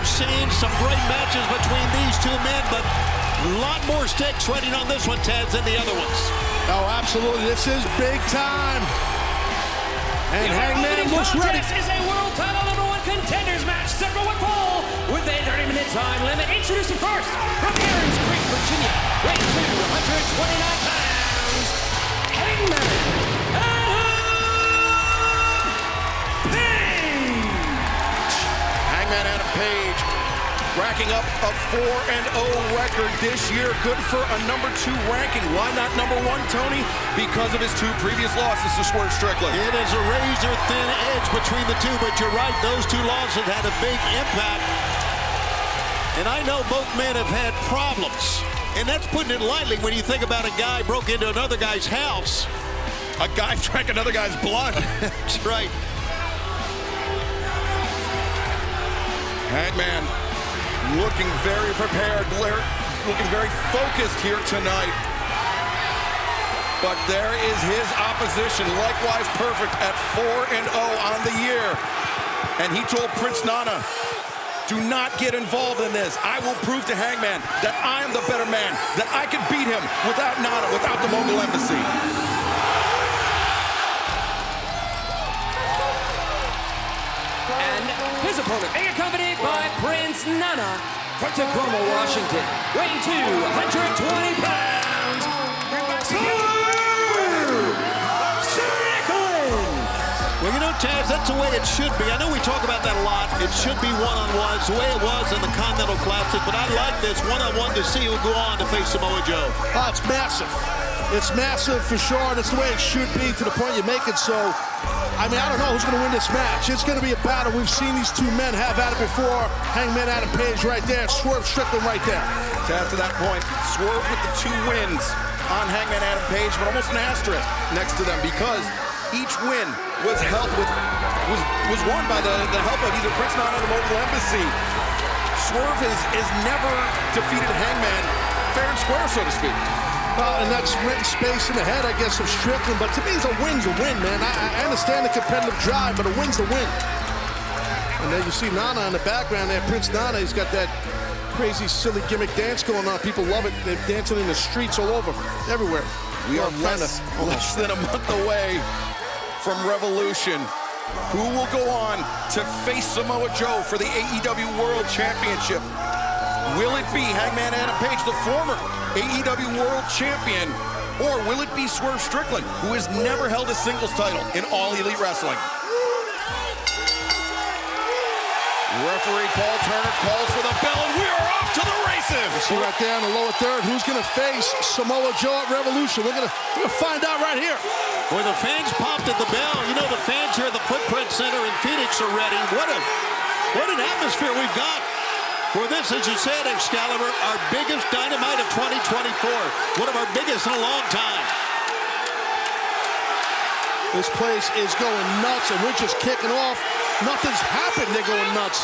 have seen some great matches between these two men, but a lot more stakes waiting on this one, Taz, than the other ones. Oh, absolutely. This is big time. And Hangman looks ready. This is a world title #1 contenders match, several with pole, with a 30-minute time limit. Introducing first, from Aaron's Creek, Virginia, weighing 229 pounds, Hangman Adam Page, racking up a 4-0 record this year. Good for a #2 ranking. Why not #1, Tony? Because of his 2 previous losses to Swerve Strickland. It is a razor-thin edge between the two, but you're right, those 2 losses had a big impact. And I know both men have had problems. And that's putting it lightly when you think about a guy broke into another guy's house. A guy drank another guy's blood. That's right. Hangman looking very prepared, looking very focused here tonight. But there is his opposition, likewise perfect at 4-0 on the year. And he told Prince Nana, do not get involved in this. I will prove to Hangman that I am the better man, that I can beat him without Nana, without the Mogul Embassy. his opponent, being accompanied by Prince Nana from Tacoma, Washington, weighing 220 pounds, Swerve Strickland. Well, you know, Taz, that's the way it should be. I know we talk about that a lot. It should be one-on-ones, the way it was in the Continental Classic, but I like this one-on-one to see who go on to face Samoa Joe. Oh, it's massive. It's massive for sure. That's the way it should be, to the point you make it. So, I mean, I don't know who's going to win this match. It's going to be a battle. We've seen these two men have at it before. Hangman Adam Page right there. Swerve Strickland right there. To that point, Swerve with the 2 wins on Hangman Adam Page, but almost an asterisk next to them because each win was won by the help of either Prince Nana or the Mogul Embassy. Swerve has never defeated Hangman fair and square, so to speak. And that's written space in the head, I guess, of Strickland. But to me, a win's a win, man. I understand the competitive drive, but a win's a win. And then you see Nana in the background there. Prince Nana, he's got that crazy, silly gimmick dance going on. People love it. They're dancing in the streets all over, everywhere. We are less than a month away from Revolution. Who will go on to face Samoa Joe for the AEW World Championship? Will it be Hangman Adam Page, the former AEW World Champion, or will it be Swerve Strickland, who has never held a singles title in All Elite Wrestling? Referee Paul Turner calls for the bell, and we are off to the races. See right there in the lower third, who's going to face Samoa Joe at Revolution? We're gonna find out right here. Where the fans popped at the bell. You know, the fans here at the Footprint Center in Phoenix are ready. What an atmosphere we've got. For this, as you said, Excalibur, our biggest Dynamite of 2024. One of our biggest in a long time. This place is going nuts, and we're just kicking off. Nothing's happened. They're going nuts.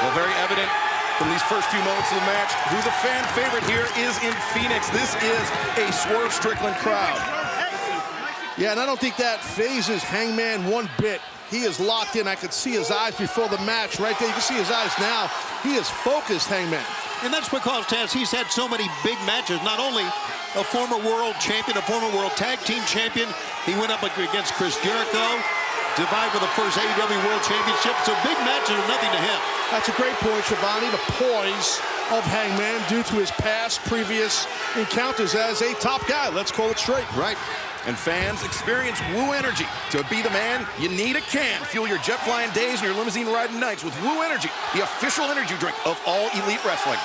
Well, very evident from these first few moments of the match who the fan favorite here is in Phoenix. This is a Swerve Strickland crowd. Yeah, and I don't think that phases Hangman one bit. He is locked in. I could see his eyes before the match right there. You can see his eyes now. He is focused, Hangman. And that's because, Taz, he's had so many big matches. Not only a former world champion, a former world tag team champion. He went up against Chris Jericho to vie for the first AEW World Championship. So big matches are nothing to him. That's a great point, Schiavone. The poise of Hangman due to his past, previous encounters as a top guy. Let's call it straight. Right. And fans experience Woo Energy. To be the man, you need a can. Fuel your jet flying days and your limousine riding nights with Woo Energy, the official energy drink of All Elite Wrestling.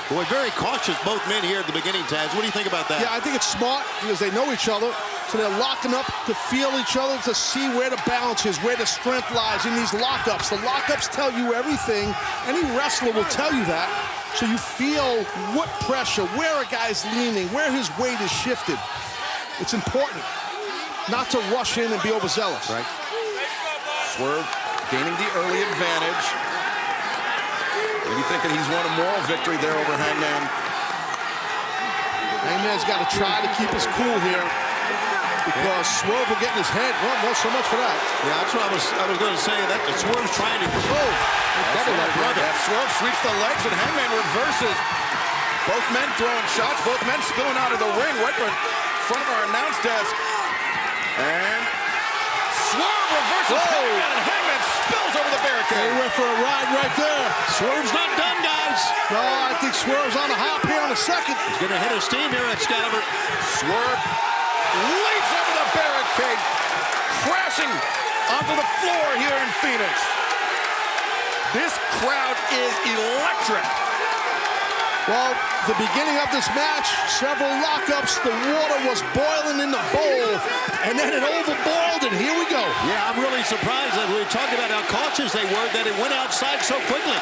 Boy, very cautious, both men here at the beginning, Taz. What do you think about that? Yeah, I think it's smart because they know each other. So they're locking up to feel each other, to see where the balance is, where the strength lies in these lockups. The lockups tell you everything. Any wrestler will tell you that. So you feel what pressure, where a guy's leaning, where his weight is shifted. It's important not to rush in and be overzealous. Right. Swerve gaining the early advantage. Maybe thinking he's won a moral victory there over Hangman. Hangman's got to try to keep his cool here because Swerve will get in his head. Well, no, so much for that. Yeah, that's what I was going to say. That Swerve's trying to go. Double leg, brother. Swerve sweeps the legs and Hangman reverses. Both men throwing shots, both men spilling out of the ring right in front of our announce desk. And Swerve reverses Hangman, and Hangman spills over the barricade. He went for a ride right there. Swerve's not done, guys. No, I think Swerve's on the hop here in a second. He's going to hit his team here, Excalibur. Swerve leaps over the barricade, crashing onto the floor here in Phoenix. This crowd is electric. Well, the beginning of this match, several lockups, the water was boiling in the bowl, and then it overboiled, and here we go. Yeah, I'm really surprised that we were talking about how cautious they were that it went outside so quickly.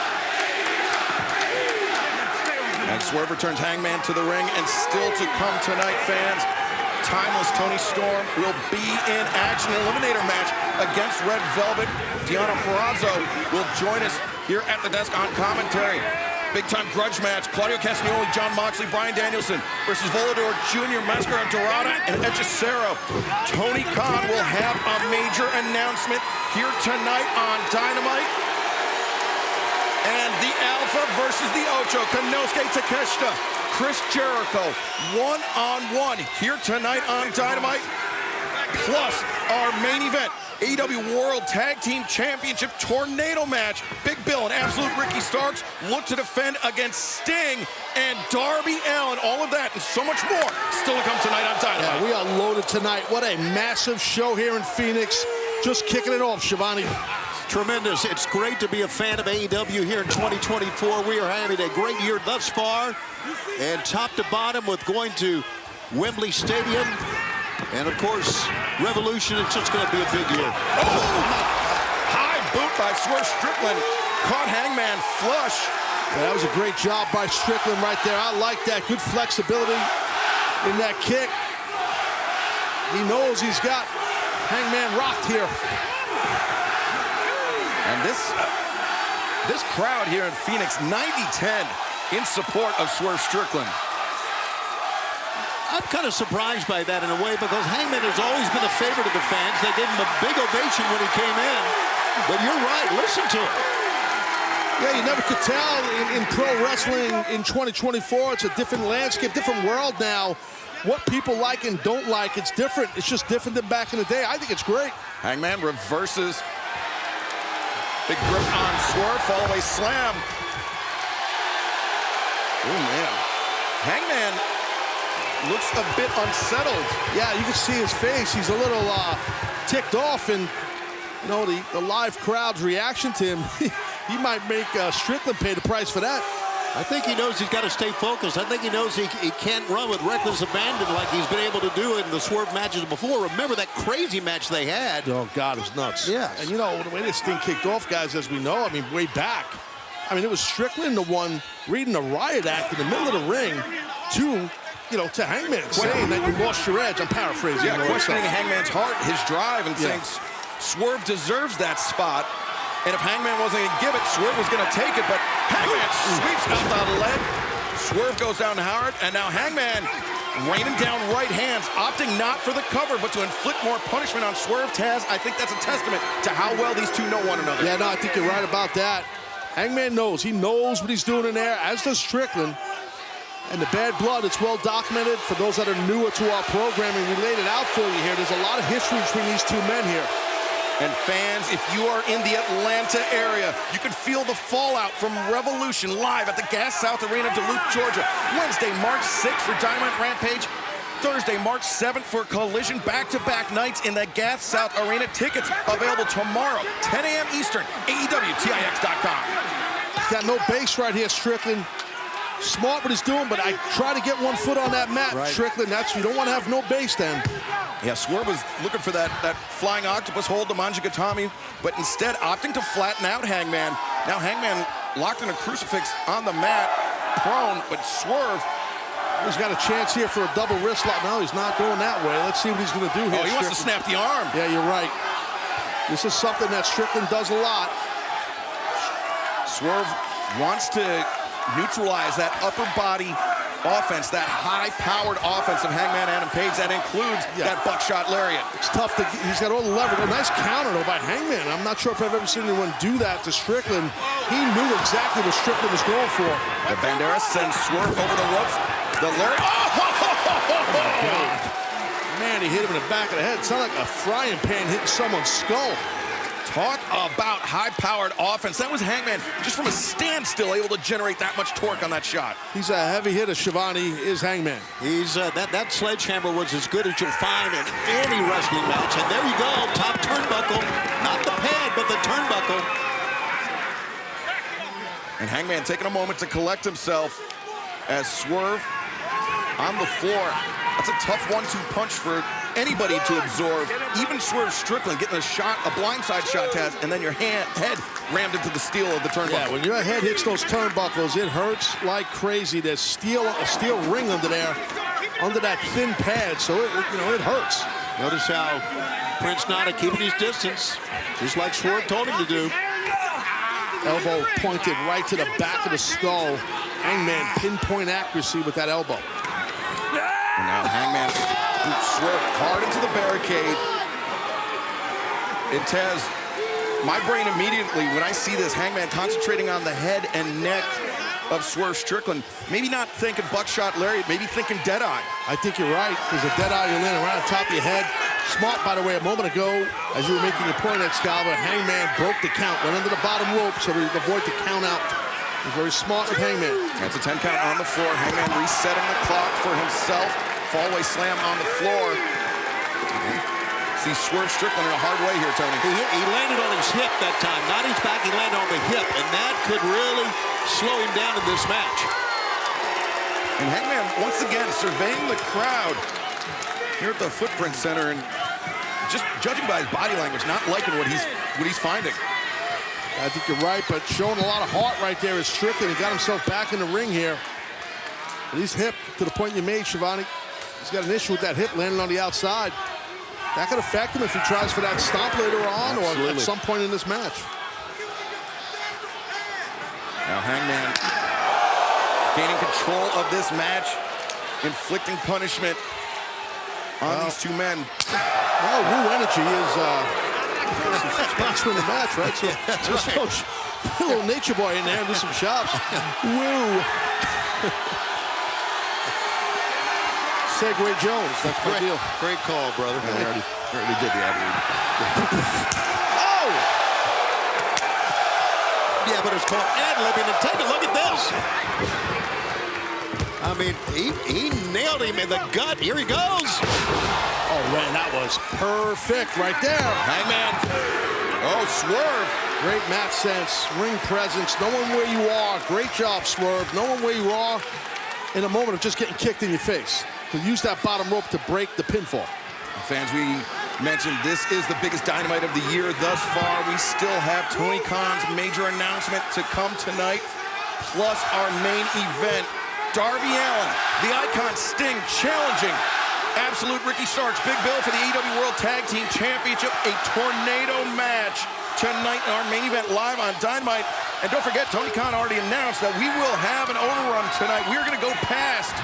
And Swerve returns Hangman to the ring, and still to come tonight, fans, Timeless Tony Storm will be in action. An eliminator match against Red Velvet. Deonna Purrazzo will join us here at the desk on commentary. Big-time grudge match. Claudio Castagnoli, John Moxley, Bryan Danielson versus Volador Jr., Mascara Dorada, and Hechicero. Tony Khan will have a major announcement here tonight on Dynamite. And the Alpha versus the Ocho, Konosuke Takeshita, Chris Jericho, one-on-one here tonight on Dynamite. Plus our main event, AEW World Tag Team Championship Tornado match. Big Bill and Absolute Ricky Starks look to defend against Sting and Darby Allin. All of that and so much more still to come tonight on Dynamite. Yeah, we are loaded tonight. What a massive show here in Phoenix. Just kicking it off, Shivani. Tremendous. It's great to be a fan of AEW here in 2024. We are having a great year thus far. And top to bottom with going to Wembley Stadium. And, of course, Revolution, it's just going to be a big year. Oh! High boot by Swerve Strickland. Caught Hangman flush. Yeah, that was a great job by Strickland right there. I like that. Good flexibility in that kick. He knows he's got Hangman rocked here. And this crowd here in Phoenix, 90-10 in support of Swerve Strickland. I'm kind of surprised by that in a way because Hangman has always been a favorite of the fans. They gave him a big ovation when he came in. But you're right, listen to him. Yeah, you never could tell in pro wrestling in 2024. It's a different landscape, different world now. What people like and don't like, it's different. It's just different than back in the day. I think it's great. Hangman reverses. Big grip on Swerve, fall-away slam. Oh, man. Hangman looks a bit unsettled. Yeah, you can see his face. He's a little ticked off, and you know the live crowd's reaction to him. He might make Strickland pay the price for that. I think he knows he's got to stay focused. I think he knows he can't run with reckless abandon like he's been able to do in the Swerve matches before. Remember that crazy match they had? Oh, God, it was nuts. Yes. And, you know, the way this thing kicked off, guys, as we know, I mean, way back. I mean, it was Strickland the one reading a riot act in the middle of the ring to Hangman, saying that you lost your edge. I'm paraphrasing. Yeah, questioning Hangman's heart, his drive, and saying Swerve deserves that spot. And if Hangman wasn't going to give it, Swerve was going to take it. But Hangman sweeps out the leg. Swerve goes down hard, and now Hangman raining down right hands, opting not for the cover, but to inflict more punishment on Swerve. Taz, I think that's a testament to how well these two know one another. Yeah, no, I think you're right about that. Hangman knows. He knows what he's doing in there, as does Strickland. And the bad blood, it's well documented. For those that are newer to our programming, we laid it out for you here. There's a lot of history between these two men here. And fans, if you are in the Atlanta area, you can feel the fallout from Revolution live at the Gas South Arena, Duluth, Georgia. Wednesday, March 6th for Dynamite Rampage. Thursday, March 7th for Collision. Back-to-back nights in the Gas South Arena. Tickets available tomorrow, 10 a.m. Eastern, AEWTIX.com. He's got no base right here, Strickland. Smart what he's doing, but I try to get one foot on that mat, right. Strickland. You don't want to have no base then. Yeah, Swerve was looking for that flying octopus hold, the Manjigatami, but instead opting to flatten out Hangman. Now Hangman locked in a crucifix on the mat, prone, but Swerve. He's got a chance here for a double wrist lock. No, he's not going that way. Let's see what he's going to do here. Oh, he wants to snap the arm. Yeah, you're right. This is something that Strickland does a lot. Swerve wants to neutralize that upper body offense, that high-powered offense of Hangman Adam Page that includes that buckshot lariat. It's tough to, he's got all the leverage. A nice counter though by Hangman. I'm not sure if I've ever seen anyone do that to Strickland. He knew exactly what Strickland was going for. The Bandera sends Swerve over the ropes. The lariat. God. Man, he hit him in the back of the head. It sounded like a frying pan hitting someone's skull. Talk about high-powered offense. That was Hangman, just from a standstill, able to generate that much torque on that shot. He's a heavy hitter, Shivani, is Hangman. He's that sledgehammer was as good as you'll find in any wrestling match. And there you go, top turnbuckle. Not the pad, but the turnbuckle. And Hangman taking a moment to collect himself as Swerve on the floor. That's a tough 1-2 punch for anybody to absorb. Even Swerve Strickland getting a shot, a blindside shot test, and then your head rammed into the steel of the turnbuckle. Yeah, when your head hits those turnbuckles, it hurts like crazy. There's a steel ring under there, under that thin pad, so it hurts. Notice how Prince Nana keeping his distance, just like Swerve told him to do. Elbow pointed right to the back of the skull. Hangman pinpoint accuracy with that elbow. And now Hangman Swerve hard into the barricade. It has my brain immediately, when I see this, Hangman concentrating on the head and neck of Swerve Strickland. Maybe not thinking buckshot lariat, maybe thinking deadeye. I think you're right, because a deadeye, you're landing right on top of your head. Smart, by the way, a moment ago, as you were making your point, Excalibur, Hangman broke the count, went under the bottom rope so he could avoid the count out. He's very smart with Hangman. That's a 10 count on the floor. Hangman resetting the clock for himself. Fallaway slam on the floor. See Swerve Strickland in a hard way here, Tony. He landed on his hip that time, not his back, he landed on the hip, and that could really slow him down in this match. And Hangman, once again, surveying the crowd here at the Footprint Center, and just judging by his body language, not liking what he's finding. I think you're right, but showing a lot of heart right there is Strickland. He got himself back in the ring here. And he's hip to the point you made, Shivani. He's got an issue with that hip landing on the outside. That could affect him if he tries for that stomp later on or at some point in this match. Now Hangman gaining control of this match, inflicting punishment on these two men. Well, Woo Energy is sponsoring the match, right? So just coach, a little nature boy in there and do some shots. Woo. Segway Jones, that's my deal. Great call, brother. I already did the ad read. Oh! Yeah, but it's called ad-libbing, and take a look at this. I mean, he nailed him in the gut. Here he goes. Oh, man, that was perfect right there. Hangman. Oh, Swerve. Great match sense, ring presence, knowing where you are. Great job, Swerve. Knowing where you are in a moment of just getting kicked in your face. To use that bottom rope to break the pinfall. Fans, we mentioned this is the biggest Dynamite of the year thus far. We still have Tony Khan's major announcement to come tonight, plus our main event. Darby Allin, the Icon Sting challenging Absolute Ricky Starks, Big Bill for the AEW World Tag Team Championship, a tornado match tonight in our main event live on Dynamite. And don't forget, Tony Khan already announced that we will have an overrun tonight. We're going to go past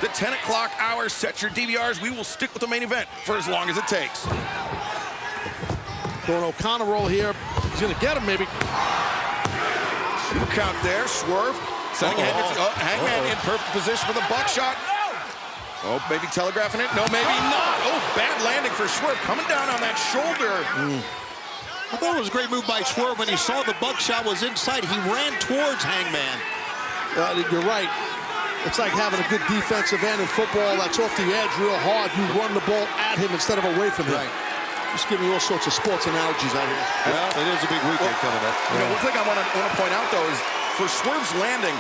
the 10 o'clock hour. Set your DVRs. We will stick with the main event for as long as it takes. Going O'Connor roll here. He's going to get him, maybe. Count there. Swerve sending Hangman in perfect position for the buckshot. Oh, maybe telegraphing it. No, maybe not. Oh, bad landing for Swerve. Coming down on that shoulder. I thought it was a great move by Swerve. When he saw the buckshot was inside, he ran towards Hangman. You're right. It's like having a good defensive end in football that's off the edge real hard. You run the ball at him instead of away from him. Right. Just giving you all sorts of sports analogies out here. Well, it is a big weekend coming up. You know, one thing I want to point out, though, is for Swerve's landing,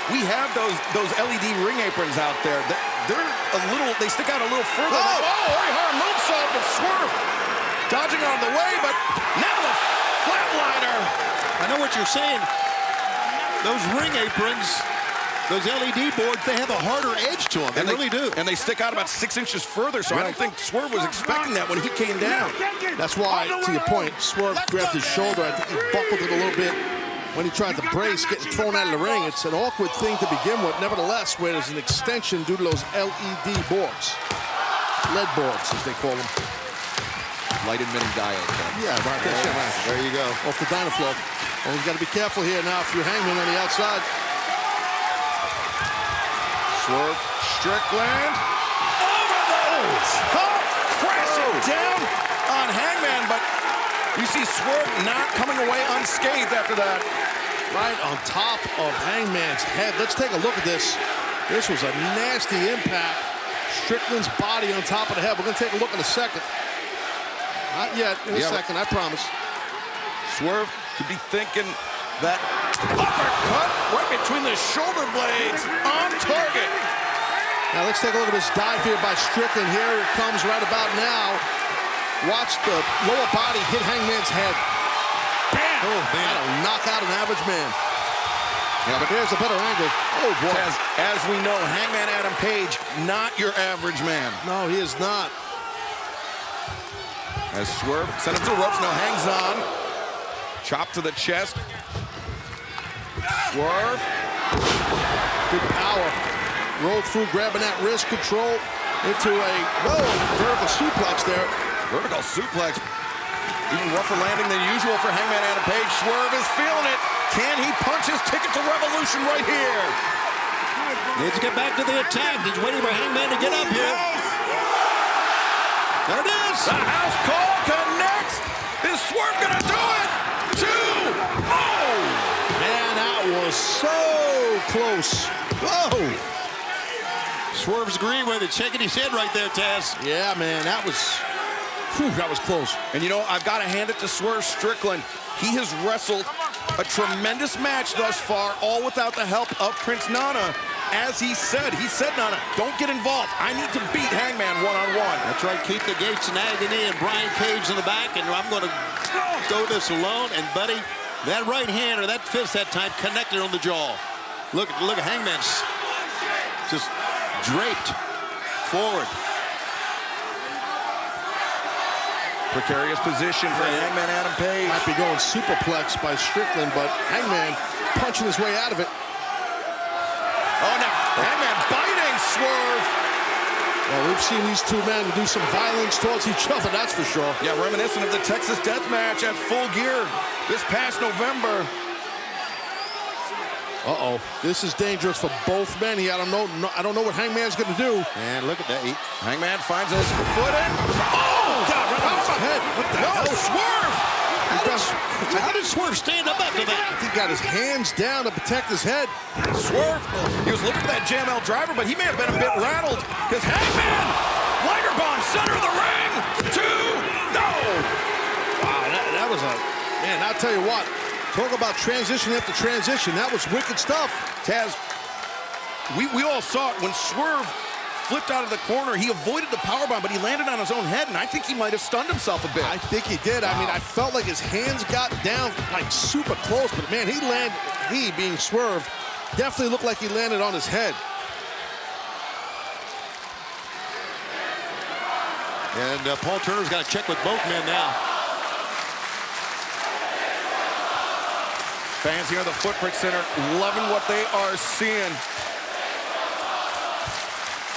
we have those LED ring aprons out there. They're a little, they stick out a little further. Very hard moonsault, but Swerve dodging out of the way, but now the flatliner. I know what you're saying. Those ring aprons, those LED boards, they have a harder edge to them. They really do. And they stick out about 6 inches further, so I don't think Swerve was expecting that when he came down. That's why, to your point, Swerve grabbed his shoulder. I think he buckled it a little bit. when he tried to brace, getting thrown out of the ring. It's an awkward thing to begin with, nevertheless, where there's an extension due to those LED boards. LED boards, as they call them. Light emitting diode. Yeah, right there. There you go. Off the Dynaflow. And he's got to be careful here now if you're Hangman on the outside. Swerve Strickland. Over the top, crashing down on Hangman, but you see Swerve not coming away unscathed after that. Right on top of Hangman's head. Let's take a look at this. This was a nasty impact. Strickland's body on top of the head. We're going to take a look in a second. Not yet. In a second, I promise. Swerve could be thinking that uppercut right between the shoulder blades on target. Now let's take a look at this dive here by Strickland. Here it comes right about now. Watch the lower body hit Hangman's head. Bam! Oh, man. That'll knock out an average man. Yeah, but There's a better angle. Oh, boy. as we know, Hangman Adam Page, not your average man. No, he is not. As Swerve sent him to the ropes, now hangs on. Chop to the chest. Swerve. Good power. Rolled through, grabbing that wrist control into a vertical suplex there. Vertical suplex. Even rougher landing than usual for Hangman Adam Page. Swerve is feeling it. Can he punch his ticket to Revolution right here? Needs to get back to the attack. He's waiting for Hangman to get up here. There it is. The house call connects. Is Swerve gonna do it? 2. Oh! Man, that was so close. Whoa! Swerve's agreeing with it, shaking his head right there, Taz. Yeah, man, that was close. And you know, I've got to hand it to Swerve Strickland. He has wrestled a tremendous match thus far, all without the help of Prince Nana. As he said, Nana, don't get involved. I need to beat Hangman one-on-one. That's right, keep the Gates and Agony and Brian Cage in the back, and I'm going to go this alone. And, buddy, that right hand or that fist that time connected on the jaw. Look at Hangman's just draped forward. Precarious position for Hangman Adam Page. Might be going superplex by Strickland, but Hangman punching his way out of it. Oh, now Hangman biting Swerve. Well, we've seen these two men do some violence towards each other, that's for sure. Yeah, reminiscent of the Texas Death Match at Full Gear this past November. Uh-oh, this is dangerous for both men. I don't know what Hangman's going to do. And look at that. Hangman finds his footing. Oh! God, right on his head. What the hell? Swerve! How did Swerve stand up after that? He got his hands down to protect his head. Swerve, he was looking for that JML driver, but he may have been a bit rattled because Hangman, lighter bomb, center of the ring, 2, no! Wow, that was a, man, I'll tell you what, talk about transition after transition. That was wicked stuff. Taz, we all saw it when Swerve flipped out of the corner. He avoided the powerbomb, but he landed on his own head, and I think he might have stunned himself a bit. I think he did. I mean, I felt like his hands got down like super close, but man, he being Swerve, definitely looked like he landed on his head. And Paul Turner's got to check with both men now. Fans here at the Footprint Center loving what they are seeing.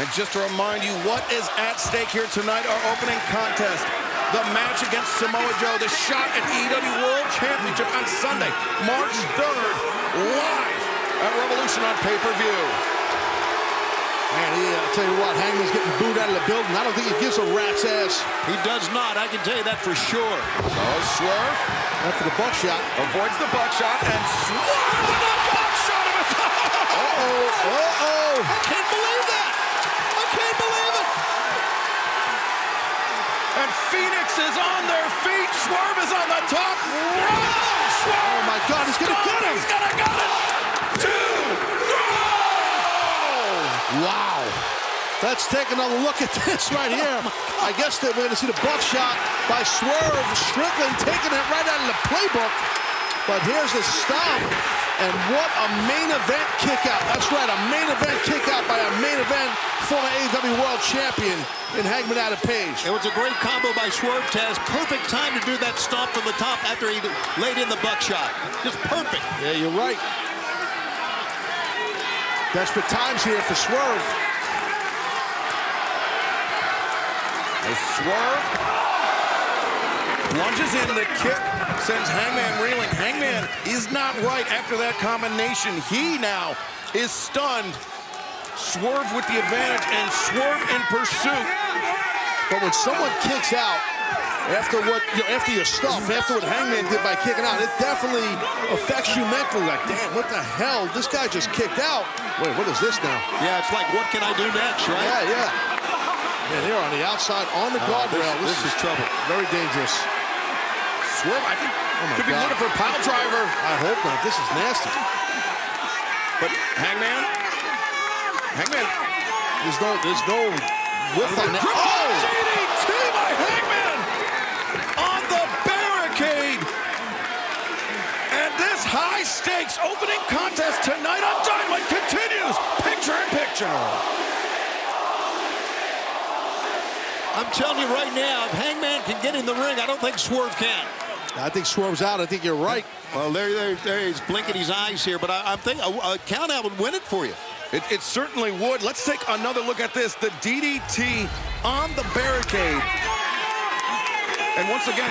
And just to remind you what is at stake here tonight, our opening contest. The match against Samoa Joe, the shot at the AEW World Championship on Sunday, March 3rd, live at Revolution on pay-per-view. Man, I'll tell you what, Hangman's getting booed out of the building. I don't think he gives a rat's ass. He does not, I can tell you that for sure. Oh, Swerve. After the buckshot. Avoids the buckshot, and Swerve with a buckshot of his Uh-oh. I can't believe that. I can't believe it. And Phoenix is on their feet. Swerve is on the top. Swerve. Oh, my God, he's going to get him. He's going to get it. 2, 3. Wow. Let's take another look at this right here. I guess that we're going to see the buckshot by Swerve Strickland taking it right out of the playbook. But here's the stomp. And what a main event kick out. That's right, a main event kick out by a main event former AEW World Champion in Hangman Adam Page. It was a great combo by Swerve, Taz. Perfect time to do that stomp from the top after he laid in the buckshot. Just perfect. Yeah, you're right. Desperate times here for Swerve. As Swerve lunges in, the kick sends Hangman reeling. Hangman is not right after that combination. He now is stunned. Swerve with the advantage and Swerve in pursuit. But when someone kicks out after you're stuffed, after what Hangman did by kicking out, it definitely affects you mentally. Like, damn, what the hell? This guy just kicked out. Wait, what is this now? Yeah, it's like, what can I do next, right? Yeah, yeah. Man, here on the outside, on the guardrail. This is trouble. Very dangerous. Swerve, I think, could be looking for a pile driver. I hope not. This is nasty. But Hangman, there's no width on that. Oh! DDT by Hangman on the barricade. And this high-stakes opening contest tonight on Dynamite continues. Picture in picture. I'm telling you right now, if Hangman can get in the ring, I don't think Swerve can. I think Swerve's out. I think you're right. Well, there he's blinking his eyes here, but I think a count out would win it for you. It certainly would. Let's take another look at this. The DDT on the barricade. And once again,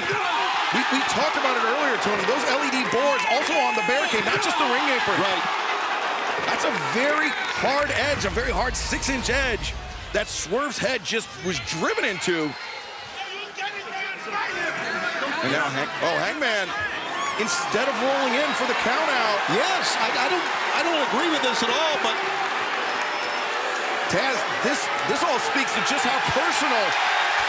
we talked about it earlier, Tony. Those LED boards also on the barricade, not just the ring apron. Right. That's a very hard edge, a very hard 6-inch edge that Swerve's head just was driven into. And now, Hangman, instead of rolling in for the count out. Yes, I don't agree with this at all, but Taz, this all speaks to just how personal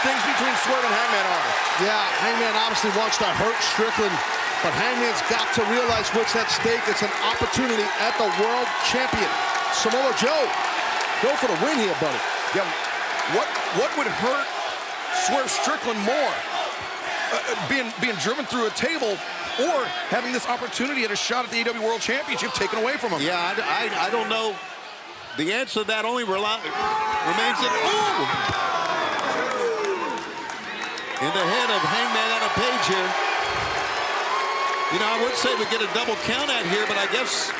things between Swerve and Hangman are. Yeah, Hangman obviously wants to hurt Strickland, but Hangman's got to realize what's at stake. It's an opportunity at the World Champion. Samoa Joe, go for the win here, buddy. Yeah, what would hurt Swerve Strickland more? Being driven through a table or having this opportunity at a shot at the AEW World Championship taken away from him? Yeah, I don't know. The answer to that only remains in the head of Hangman Adam Page here. You know, I would say we get a double count out here, but I guess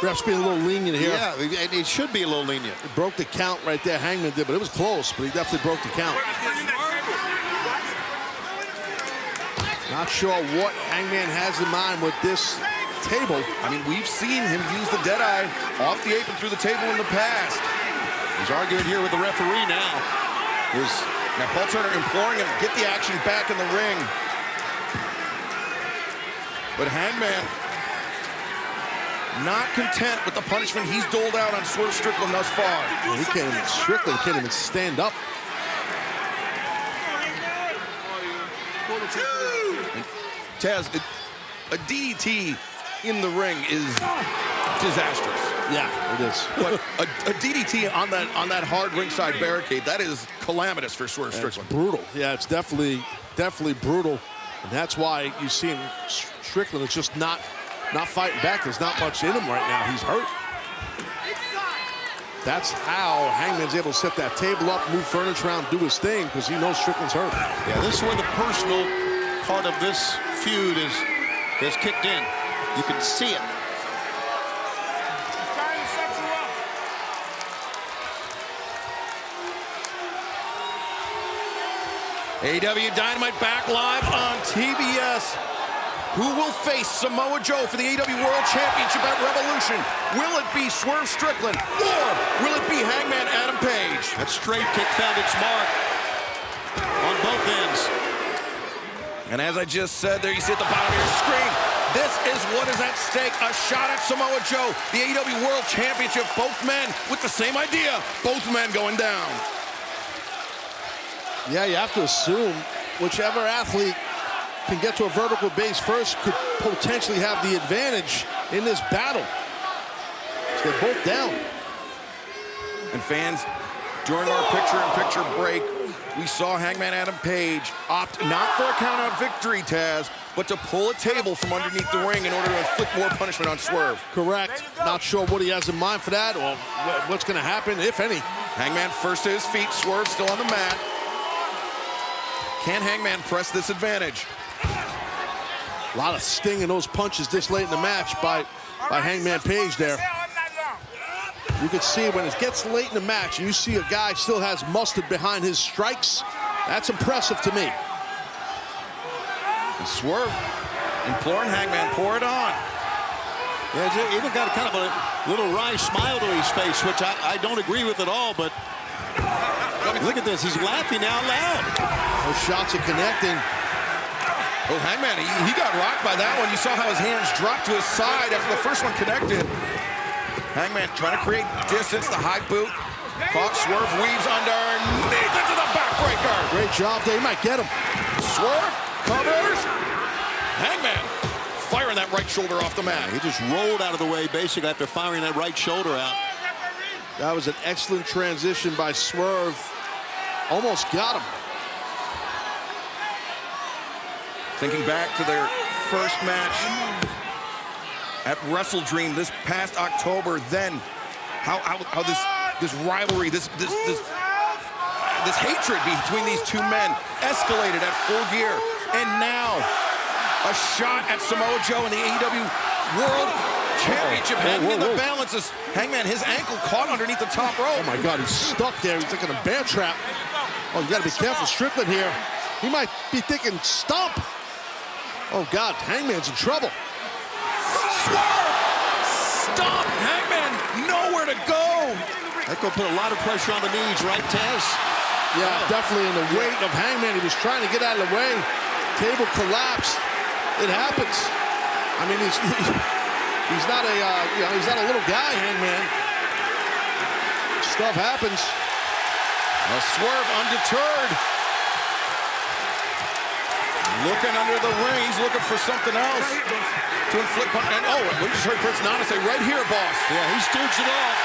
ref's being a little lenient here. Yeah, it should be a little lenient. It broke the count right there, Hangman did, but it was close, but he definitely broke the count. Not sure what Hangman has in mind with this table. I mean, we've seen him use the Deadeye off the apron through the table in the past. He's arguing here with the referee now. Now Paul Turner imploring him to get the action back in the ring. But Hangman, not content with the punishment he's doled out on Swerve Strickland thus far. Well, Strickland can't even stand up. Taz, a DDT in the ring is disastrous. Yeah, it is. But a DDT on that hard ringside barricade, that is calamitous for Swerve Strickland. It's brutal. Yeah, it's definitely brutal. And that's why you see him, Strickland is just not fighting back. There's not much in him right now. He's hurt. That's how Hangman's able to set that table up, move furniture around, do his thing, because he knows Strickland's hurt. Yeah, this is where the personal part of this feud is kicked in. You can see it. AEW Dynamite back live on TBS. Who will face Samoa Joe for the AEW World Championship at Revolution? Will it be Swerve Strickland or will it be Hangman Adam Page? That straight kick found its mark on both ends. And as I just said, there you see at the bottom of your screen, this is what is at stake. A shot at Samoa Joe, the AEW World Championship. Both men with the same idea. Both men going down. Yeah, you have to assume whichever athlete can get to a vertical base first could potentially have the advantage in this battle. So they're both down. And fans, During our picture-in-picture break, we saw Hangman Adam Page opt not for a count-out victory, Taz, but to pull a table from underneath the ring in order to inflict more punishment on Swerve. Correct. Not sure what he has in mind for that or what's going to happen, if any. Hangman first to his feet, Swerve still on the mat. Can Hangman press this advantage? A lot of sting in those punches this late in the match by Hangman Page there. You can see when it gets late in the match and you see a guy still has mustard behind his strikes, that's impressive to me. And Swerve imploring Hangman, pour it on. Yeah, he's even got kind of a little wry smile to his face, which I don't agree with at all, but look at this, he's laughing out loud. Those shots are connecting. Oh, Hangman, he got rocked by that one. You saw how his hands dropped to his side after the first one connected. Hangman trying to create distance, the high boot. Caught, Swerve weaves underneath into the backbreaker. Great job there, he might get him. Swerve covers. Hangman firing that right shoulder off the mat. He just rolled out of the way basically after firing that right shoulder out. That was an excellent transition by Swerve. Almost got him. Thinking back to their first match at Wrestle Dream this past October, then how this rivalry, this hatred between these two men escalated at Full Gear, and now a shot at Samoa Joe in the AEW World Championship. Hanging the balances. Hangman, his ankle caught underneath the top rope. Oh my God, he's stuck there. He's like in a bear trap. Oh, you gotta be careful, Strickland here. He might be thinking stomp. Oh God, Hangman's in trouble. Swerve! Stop! Hangman, nowhere to go! That could put a lot of pressure on the knees, right, Taz? Yeah, definitely in the weight of Hangman. He was trying to get out of the way. Table collapsed. It happens. I mean, he's not a he's not a little guy, Hangman. Stuff happens. Swerve undeterred. Looking under the ring, he's looking for something else to inflict. And oh, we just heard Prince Nana say, "Right here, boss." Yeah, he stooges it off.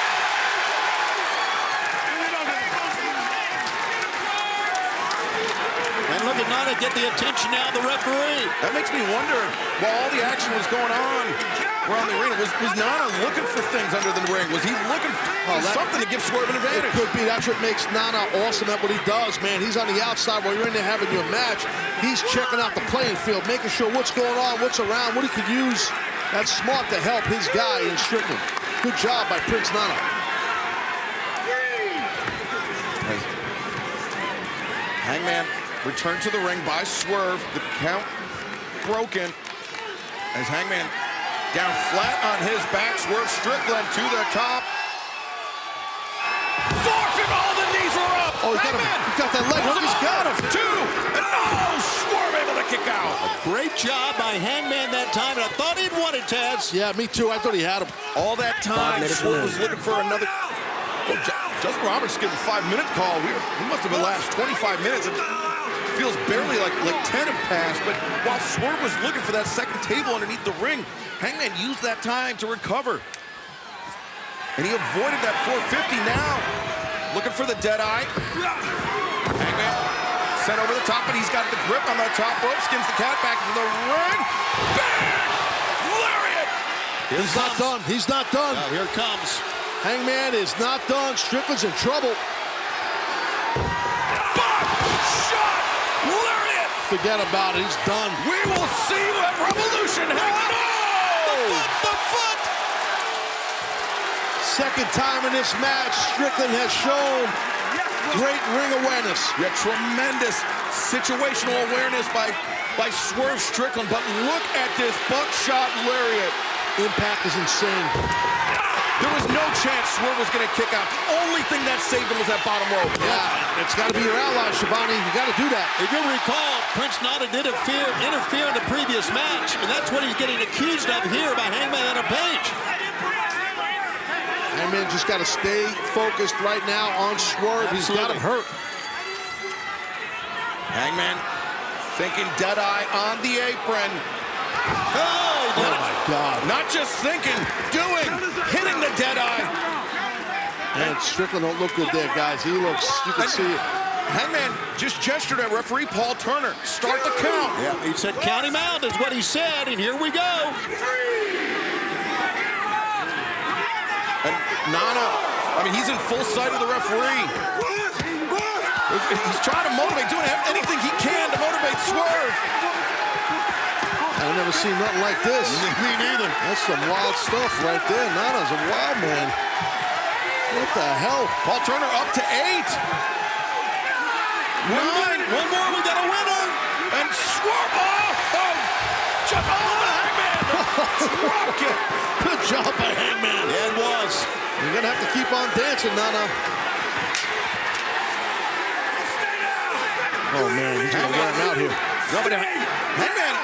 And look at Nana get the attention now of the referee. That makes me wonder, while all the action was going on around the arena, was Nana looking for things under the ring? Was he looking for something to give Swerve an advantage? It could be. That's what makes Nana awesome at what he does, man. He's on the outside while you're in there having your match. He's checking out the playing field, making sure what's going on, what's around, what he could use. That's smart to help his guy in Strickland. Good job by Prince Nana. Hangman returned to the ring by Swerve. The count broken as Hangman down flat on his back. Swerve Strickland to the top. Forfeit, all the knees are up. Oh, he got that leg hook. He's got him. Two, and no, Swerve able to kick out. Great job by Hangman that time, and I thought he'd won it, Taz. Yeah, me too. I thought he had him. All that time, Swerve was looking for another. Oh, Justin Roberts gave a 5-minute call. We must have elapsed 25 minutes. It feels barely like 10 have passed, but while Swerve was looking for that second table underneath the ring, Hangman used that time to recover. And he avoided that 450 now. Looking for the dead eye. Hangman sent over the top, but he's got the grip on the top rope, skins the cat back into the ring. Bang! Lariat! He's not done. He's not done. Now, here it comes. Hangman is not done. Strickland's in trouble. Shot! Lariat! Forget about it. He's done. We will see you at Revolution. The foot! Second time in this match, Strickland has shown great ring awareness. Yeah, tremendous situational awareness by Swerve Strickland. But look at this buckshot lariat. Impact is insane. There was no chance Swerve was going to kick out. The only thing that saved him was that bottom rope. Yeah, it's got to be your ally, Shivani. You got to do that. If you recall, Prince Nana did interfere in the previous match, and that's what he's getting accused of here by Hangman Adam Page. Hangman just got to stay focused right now on Swerve. He's got him hurt. Hangman thinking deadeye on the apron. Oh my God. Not just thinking, doing, hitting the deadeye. And Strickland don't look good there, guys. He looks, you can see it. Hangman just gestured at referee Paul Turner. Start the count. Yeah, he said count him out is what he said, and here we go. And Nana, I mean, he's in full sight of the referee. He's trying to motivate, doing anything he can to motivate Swerve. I've never seen nothing like this. Me neither. That's some wild stuff right there. Nana's a wild man. What the hell? Paul Turner up to 8. 9. One more, we got a winner. And Swerve, jump over Hangman. Drop kick. Good job by Hangman. Yeah, it was. You're gonna have to keep on dancing, Nana. Oh man, he's gonna wear him out here. Nobody, Hangman.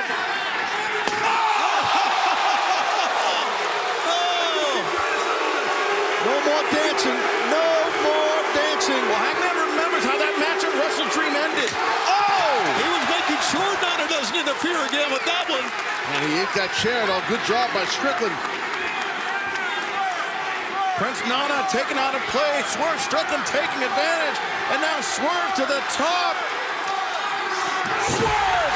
No more dancing. No more dancing. Well, Hangman remembers how that match at Wrestle Dream ended. He was making sure Nana doesn't interfere again with that one. And he ate that chair, though. Good job by Strickland. Prince Nana taken out of play. Swerve Strickland taking advantage. And now Swerve to the top. Swerve!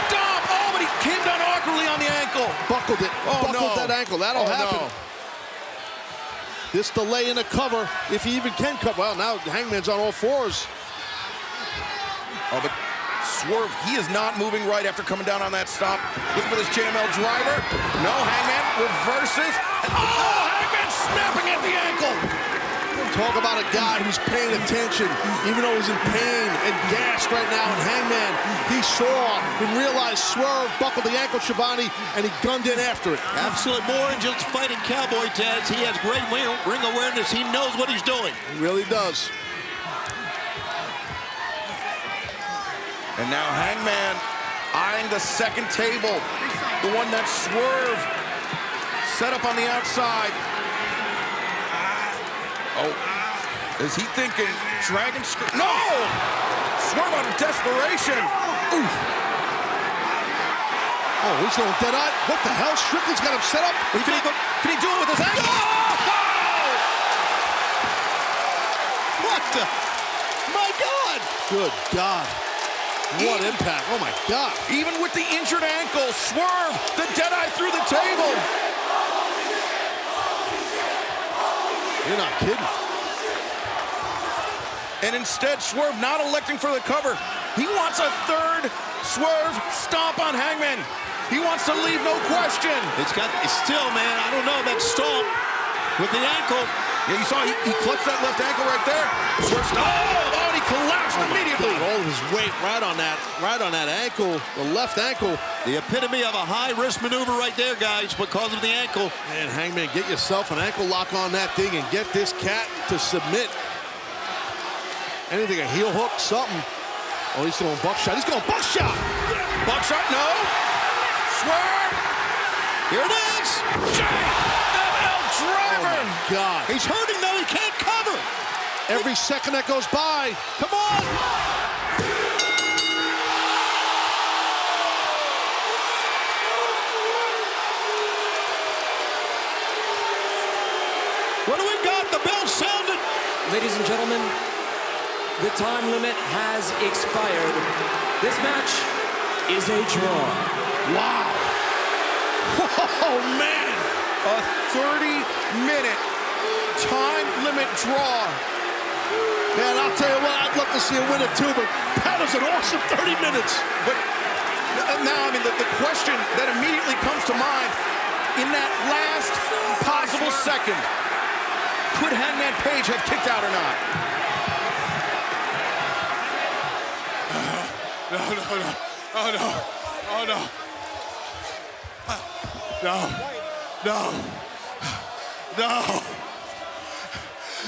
Stop! Oh, but he came down awkwardly on the ankle. Buckled it. Oh, Buckled that ankle. That'll happen. No. This delay in the cover, if he even can cover. Well, now Hangman's on all fours. Oh, but Swerve, he is not moving right after coming down on that stop. Looking for this JML driver. No, Hangman reverses. Oh, Hangman snapping at the ankle. Talk about a guy who's paying attention, even though he's in pain and gassed right now. And Hangman, he saw and realized Swerve buckled the ankle, Shivani, and he gunned in after it. Absolutely more than just fighting cowboy tags. He has great ring awareness. He knows what he's doing. He really does. And now Hangman eyeing the second table, the one that Swerve set up on the outside. Oh, is he thinking Dragon Screw? No! Swerve out of desperation. Oof. Oh, he's going dead-eye. What the hell? Strickland's got him set up. Can he do it with his ankle? Oh! What the? My God! Good God. What impact. Oh, my God. Even with the injured ankle, Swerve, the dead-eye through the table. You're not kidding. And instead, Swerve not electing for the cover. He wants a third Swerve stomp on Hangman. He wants to leave no question. It's still, man, I don't know, that stomp with the ankle. Yeah, you saw he clutched that left ankle right there. Swerve stomp. Oh, and he collapsed immediately. God, all of his weight right on that ankle, the left ankle. The epitome of a high-risk maneuver right there, guys, because of the ankle. Man, Hangman, get yourself an ankle lock on that thing and get this cat to submit. Anything, a heel hook, something. Oh, he's throwing buckshot. He's going buckshot. Buckshot, no. Swerve. Here it is. JML driver. Oh, my God. He's hurting, though. He can't cover. Every second that goes by. Come on. What do we got? The bell sounded. Ladies and gentlemen, the time limit has expired. This match is a draw. Wow. Oh, man. A 30-minute time limit draw. Man, I'll tell you what, I'd love to see a winner too, but that was an awesome 30 minutes. But now, I mean, the question that immediately comes to mind, in that last possible second, could Hangman Page have kicked out or not? No.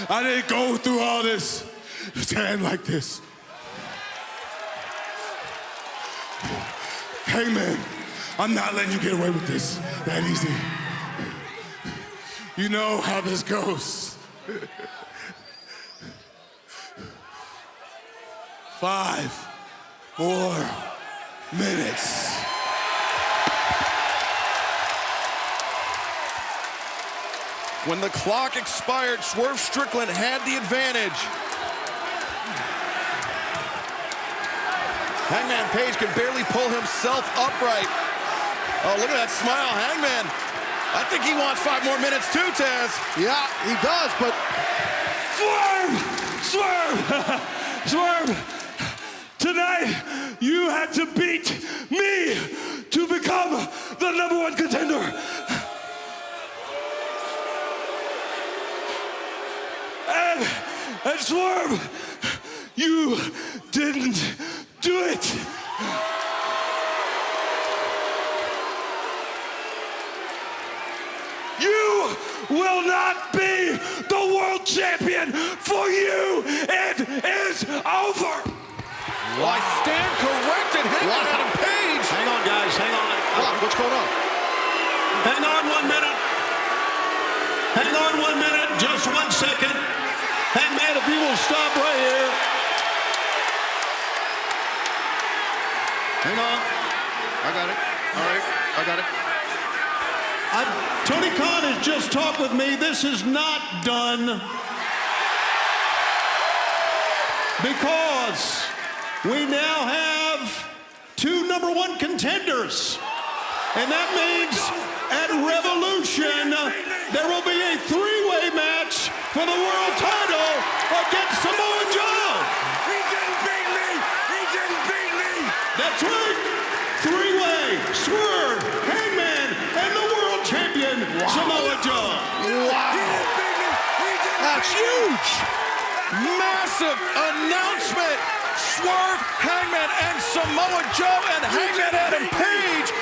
I didn't go through all this to end like this. Hangman, I'm not letting you get away with this that easy. You know how this goes. 5 more minutes. When the clock expired, Swerve Strickland had the advantage. Hangman Page can barely pull himself upright. Oh, look at that smile, Hangman. I think he wants 5 more minutes too, Taz. Yeah, he does, but Swerve! Tonight, you had to beat me to become the #1 contender. And Swerve, you didn't do it. You will not be the world champion. For you, it is over. I stand corrected. Hangman Adam Page. Hang on, guys. Hang on. what's going on? Hang on 1 minute. Hang on 1 minute. Just 1 second. Hangman, if you will stop right here. Hang on. I got it. All right, I got it. Tony Khan has just talked with me. This is not done. Because we now have 2 #1 contenders. And that means at Revolution, there will be a 3-way match for the world title against Samoa Joe. He didn't beat me. He didn't beat me. That's right. 3-way, Swerve, Hangman, and the world champion, Samoa Joe. Wow. That's huge. Massive announcement. Swerve, Hangman, and Samoa Joe and Hangman Adam Page